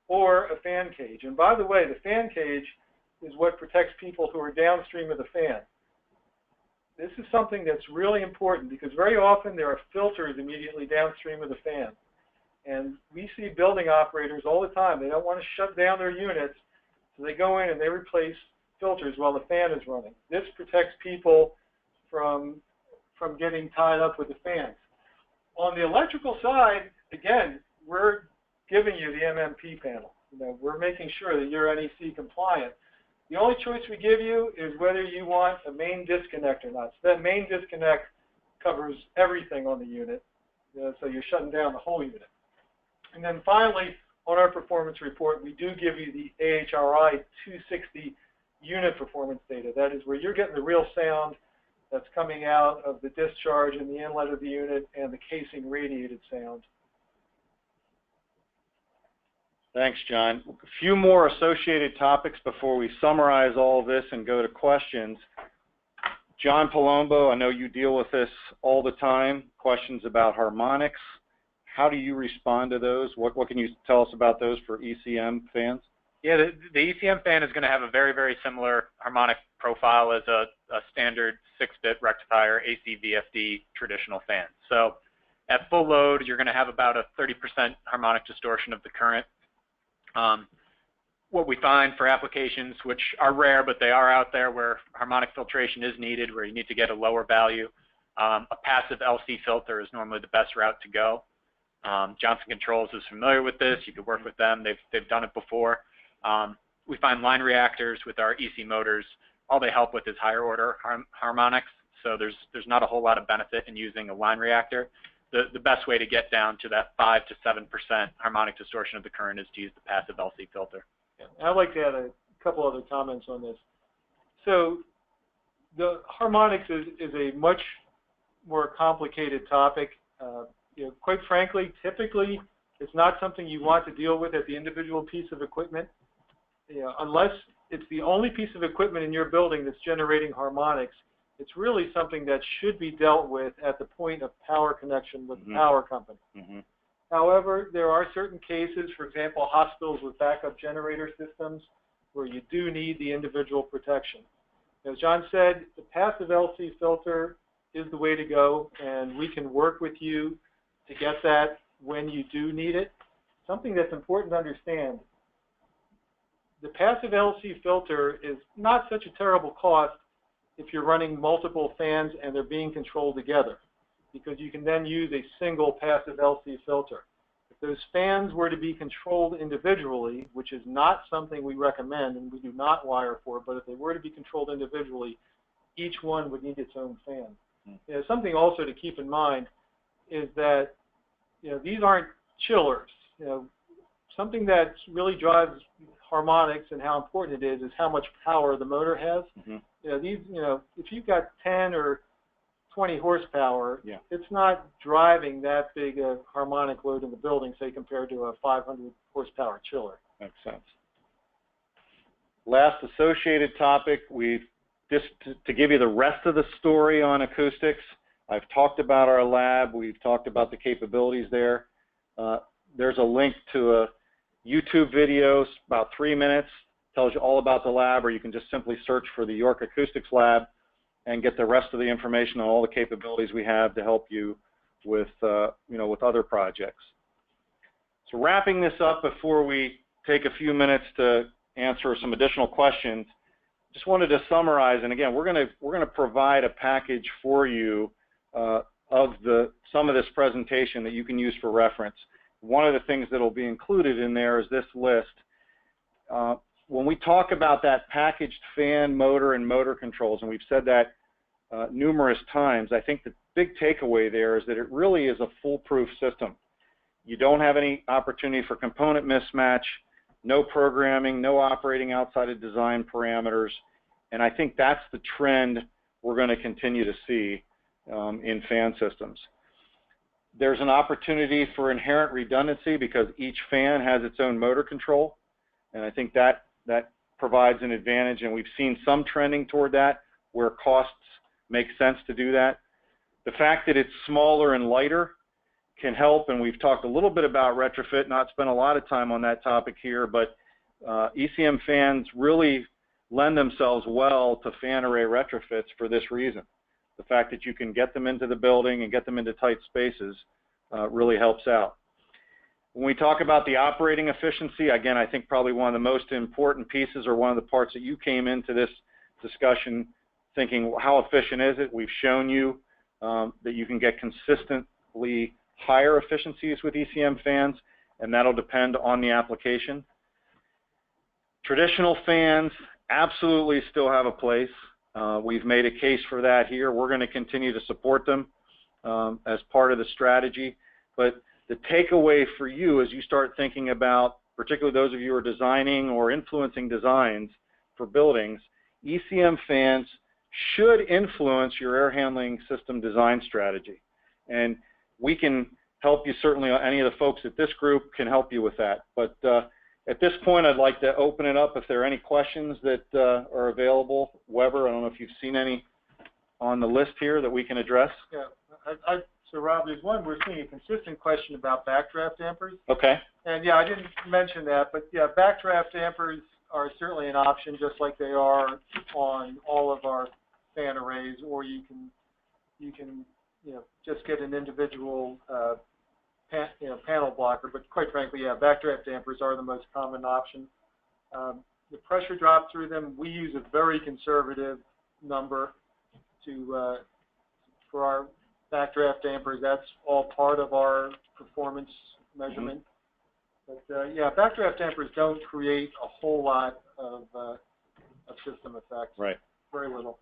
or a fan cage. And by the way, the fan cage is what protects people who are downstream of the fan. This is something that's really important, because very often there are filters immediately downstream of the fan. And we see building operators all the time. They don't want to shut down their units, so they go in and they replace filters while the fan is running. This protects people from getting tied up with the fans. On the electrical side, again, we're giving you the MMP panel. We're making sure that you're NEC compliant. The only choice we give you is whether you want a main disconnect or not. So that main disconnect covers everything on the unit, so you're shutting down the whole unit. And then finally, on our performance report, we do give you the AHRI 260 unit performance data. That is where you're getting the real sound that's coming out of the discharge in the inlet of the unit and the casing radiated sound. Thanks, John. A few more associated topics before we summarize all of this and go to questions. John Palumbo, I know you deal with this all the time, questions about harmonics. How do you respond to those? What can you tell us about those for ECM fans? Yeah, the ECM fan is going to have a very, very similar harmonic profile as a standard 6-bit rectifier AC VFD traditional fan. So at full load, you're going to have about a 30% harmonic distortion of the current. What we find for applications, which are rare, but they are out there, where harmonic filtration is needed, where you need to get a lower value, a passive LC filter is normally the best route to go. Johnson Controls is familiar with this. You could work with them. They've done it before. We find line reactors with our EC motors, all they help with is higher order harmonics, so there's not a whole lot of benefit in using a line reactor. The best way to get down to that 5 to 7% harmonic distortion of the current is to use the passive LC filter. Yeah, I'd like to add a couple other comments on this. So the harmonics is a much more complicated topic. Quite frankly, typically it's not something you want to deal with at the individual piece of equipment. Unless it's the only piece of equipment in your building that's generating harmonics, it's really something that should be dealt with at the point of power connection with the power company. However, there are certain cases, for example, hospitals with backup generator systems, where you do need the individual protection. As John said, the passive LC filter is the way to go, and we can work with you to get that when you do need it. Something that's important to understand, the passive LC filter is not such a terrible cost if you're running multiple fans and they're being controlled together, because you can then use a single passive LC filter. If those fans were to be controlled individually, which is not something we recommend and we do not wire for, but if they were to be controlled individually, each one would need its own fan. You know, something also to keep in mind is that, you know, these aren't chillers. You know, something that really drives harmonics and how important it is how much power the motor has. You know, these, you know, if you've got 10 or 20 horsepower, it's not driving that big a harmonic load in the building, say, compared to a 500 horsepower chiller. Makes sense. Last associated topic, just to give you the rest of the story on acoustics, I've talked about our lab. We've talked about the capabilities there. There's a link to a YouTube video, about 3 minutes, tells you all about the lab, or you can just simply search for the York Acoustics Lab and get the rest of the information on all the capabilities we have to help you with, with other projects. So wrapping this up before we take a few minutes to answer some additional questions, just wanted to summarize, and again, we're going to provide a package for you of some of this presentation that you can use for reference. One of the things that will be included in there is this list. When we talk about that packaged fan, motor, and motor controls, and we've said that numerous times, I think the big takeaway there is that it really is a foolproof system. You don't have any opportunity for component mismatch, no programming, no operating outside of design parameters, and I think that's the trend we're going to continue to see in fan systems. There's an opportunity for inherent redundancy because each fan has its own motor control, and I think that provides an advantage, and we've seen some trending toward that where costs make sense to do that. The fact that it's smaller and lighter can help, and we've talked a little bit about retrofit, not spent a lot of time on that topic here, but ECM fans really lend themselves well to fan array retrofits for this reason. The fact that you can get them into the building and get them into tight spaces really helps out. When we talk about the operating efficiency, again, I think probably one of the most important pieces, or one of the parts that you came into this discussion thinking, well, how efficient is it? We've shown you that you can get consistently higher efficiencies with ECM fans, and that'll depend on the application. Traditional fans absolutely still have a place. We've made a case for that here. We're going to continue to support them as part of the strategy. But the takeaway for you as you start thinking about, particularly those of you who are designing or influencing designs for buildings, ECM fans should influence your air handling system design strategy. And we can help you, certainly any of the folks at this group can help you with that. But at this point, I'd like to open it up if there are any questions that are available. Weber, I don't know if you've seen any on the list here that we can address. Yeah, so Rob, there's one, we're seeing a consistent question about backdraft dampers. Okay. And yeah, I didn't mention that, but yeah, backdraft dampers are certainly an option, just like they are on all of our fan arrays, or you can just get an individual panel blocker, but quite frankly, yeah, backdraft dampers are the most common option. The pressure drop through them, we use a very conservative number for our backdraft dampers. That's all part of our performance measurement. But yeah, backdraft dampers don't create a whole lot of system effects. Right. Very little.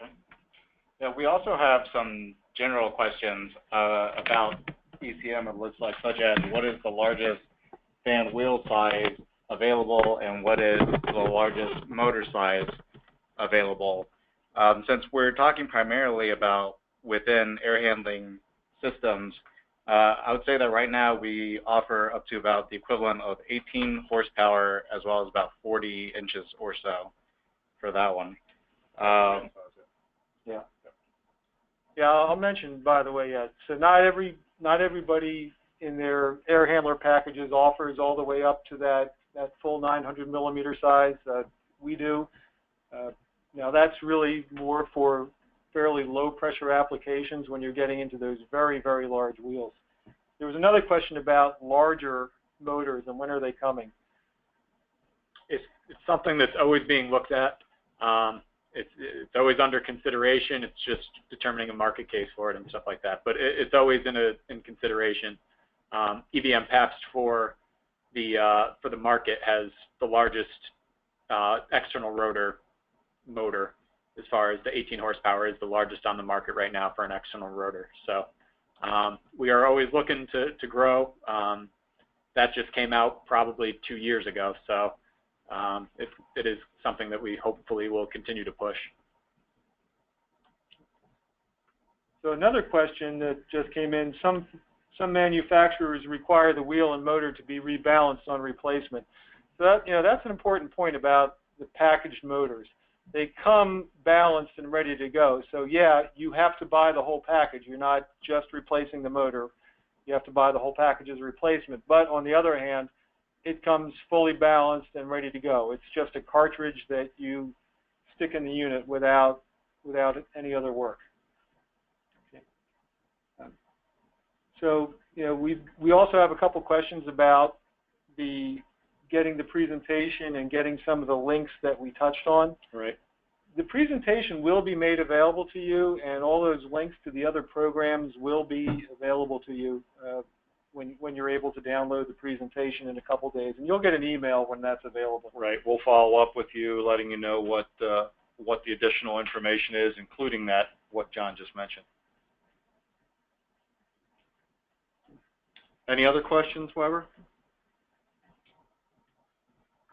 Okay. Yeah, we also have some general questions about ECM, it looks like, such as what is the largest fan wheel size available and what is the largest motor size available. Since we're talking primarily about within air handling systems, I would say that right now we offer up to about the equivalent of 18 horsepower as well as about 40 inches or so for that one. Yeah. Yeah, I'll mention, by the way, so not everybody in their air handler packages offers all the way up to that full 900 millimeter size. We do. Now that's really more for fairly low pressure applications when you're getting into those very, very large wheels. There was another question about larger motors and when are they coming? It's something that's always being looked at. It's always under consideration. It's just determining a market case for it and stuff like that. But it's always in consideration. EVM PAPS for the market has the largest external rotor motor, as far as the 18 horsepower is the largest on the market right now for an external rotor. So we are always looking to grow. That just came out probably 2 years ago. So it is something that we hopefully will continue to push. So another question that just came in, some manufacturers require the wheel and motor to be rebalanced on replacement. So that's an important point about the packaged motors. They come balanced and ready to go. So yeah, you have to buy the whole package. You're not just replacing the motor. You have to buy the whole package as a replacement. But on the other hand, it comes fully balanced and ready to go. It's just a cartridge that you stick in the unit without any other work. Okay. So we also have a couple questions about getting the presentation and getting some of the links that we touched on. Right. The presentation will be made available to you, and all those links to the other programs will be available to you when you're able to download the presentation in a couple days. And you'll get an email when that's available. Right. We'll follow up with you, letting you know what the additional information is, including what John just mentioned. Any other questions, Weber?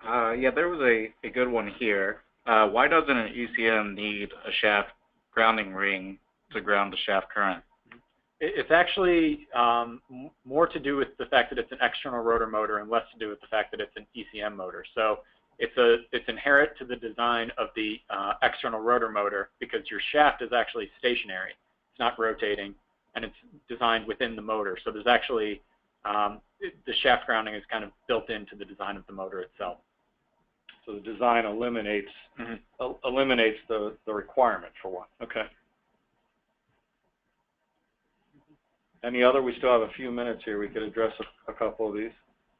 Yeah, there was a good one here. Why doesn't an ECM need a shaft grounding ring to ground the shaft current? It's actually more to do with the fact that it's an external rotor motor and less to do with the fact that it's an ECM motor. So it's inherent to the design of the external rotor motor because your shaft is actually stationary. It's not rotating, and it's designed within the motor. So there's actually the shaft grounding is kind of built into the design of the motor itself. So the design eliminates the requirement for one. Okay. Any other? We still have a few minutes here. We could address a couple of these.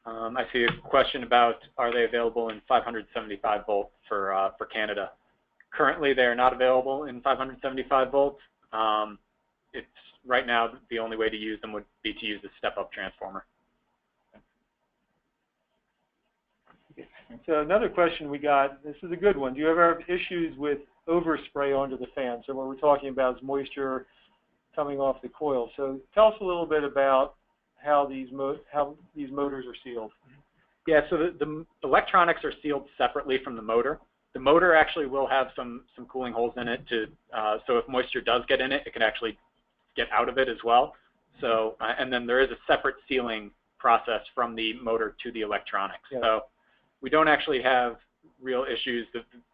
I see a question about are they available in 575 volt for Canada. Currently, they are not available in 575 volts. It's right now the only way to use them would be to use a step-up transformer. So another question we got, this is a good one. Do you ever have issues with overspray onto the fan? So what we're talking about is moisture coming off the coil. So tell us a little bit about how these motors are sealed. Yeah, so the electronics are sealed separately from the motor. The motor actually will have some cooling holes in it so if moisture does get in it, it can actually get out of it as well. So and then there is a separate sealing process from the motor to the electronics. Yeah. So we don't actually have real issues.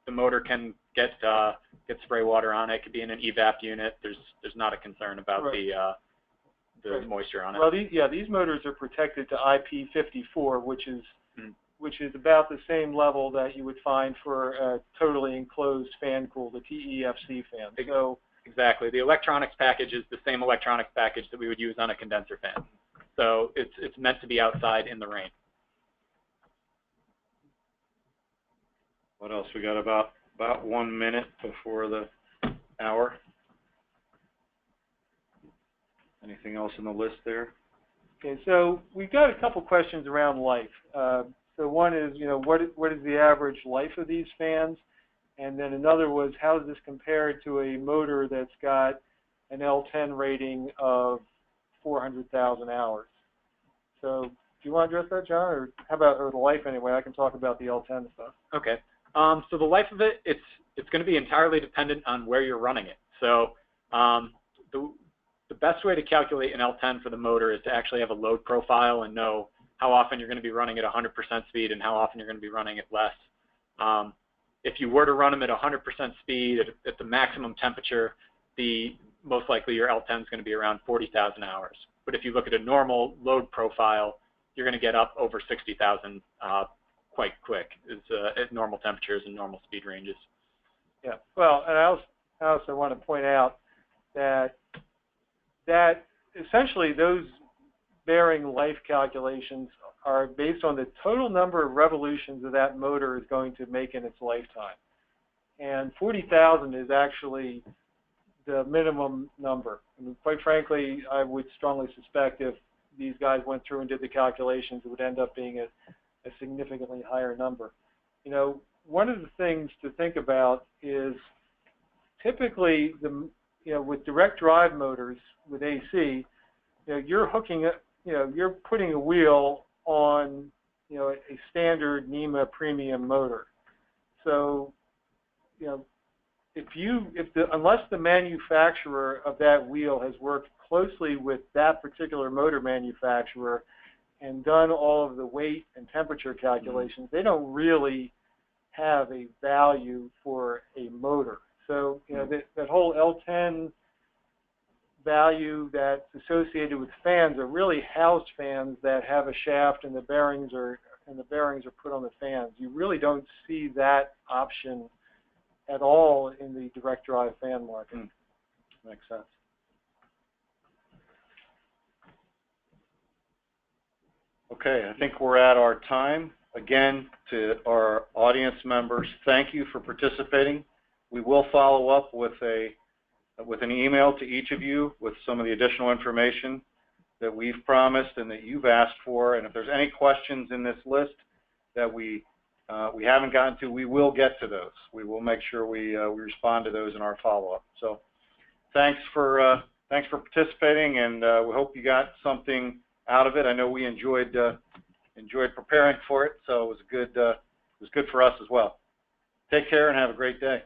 The motor can get spray water on it. It could be in an evap unit. There's not a concern about right. the moisture on it. Well, these motors are protected to IP54, which is about the same level that you would find for a totally enclosed fan cool, the TEFC fan. So exactly. The electronics package is the same electronics package that we would use on a condenser fan. So it's meant to be outside in the rain. What else? We got about 1 minute before the hour. Anything else on the list there? Okay, so we've got a couple questions around life. So one is, what is the average life of these fans? And then another was, how does this compare to a motor that's got an L10 rating of 400,000 hours? So do you want to address that, John, or how about the life anyway? I can talk about the L10 stuff. Okay. So the life of it, it's going to be entirely dependent on where you're running it. So the best way to calculate an L10 for the motor is to actually have a load profile and know how often you're going to be running at 100% speed and how often you're going to be running at less. If you were to run them at 100% speed at the maximum temperature, most likely your L10 is going to be around 40,000 hours. But if you look at a normal load profile, you're going to get up over 60,000 quite quick at normal temperatures and normal speed ranges. Yeah. Well, and I also want to point out that essentially those bearing life calculations are based on the total number of revolutions that that motor is going to make in its lifetime. And 40,000 is actually the minimum number. I mean, quite frankly, I would strongly suspect if these guys went through and did the calculations, it would end up being a significantly higher number. You know, one of the things to think about is typically with direct drive motors with AC, you're hooking it, you're putting a wheel on, a standard NEMA premium motor. So, unless the manufacturer of that wheel has worked closely with that particular motor manufacturer and done all of the weight and temperature calculations, they don't really have a value for a motor. So, that whole L10 value that's associated with fans are really housed fans that have a shaft and the bearings are put on the fans. You really don't see that option at all in the direct drive fan market. Makes sense. Okay, I think we're at our time. Again, to our audience members, thank you for participating. We will follow up with an email to each of you with some of the additional information that we've promised and that you've asked for. And if there's any questions in this list that we haven't gotten to, we will get to those. We will make sure we respond to those in our follow-up. So thanks for participating, and we hope you got something out of it. I know we enjoyed preparing for it, so it was good for us as well. Take care and have a great day.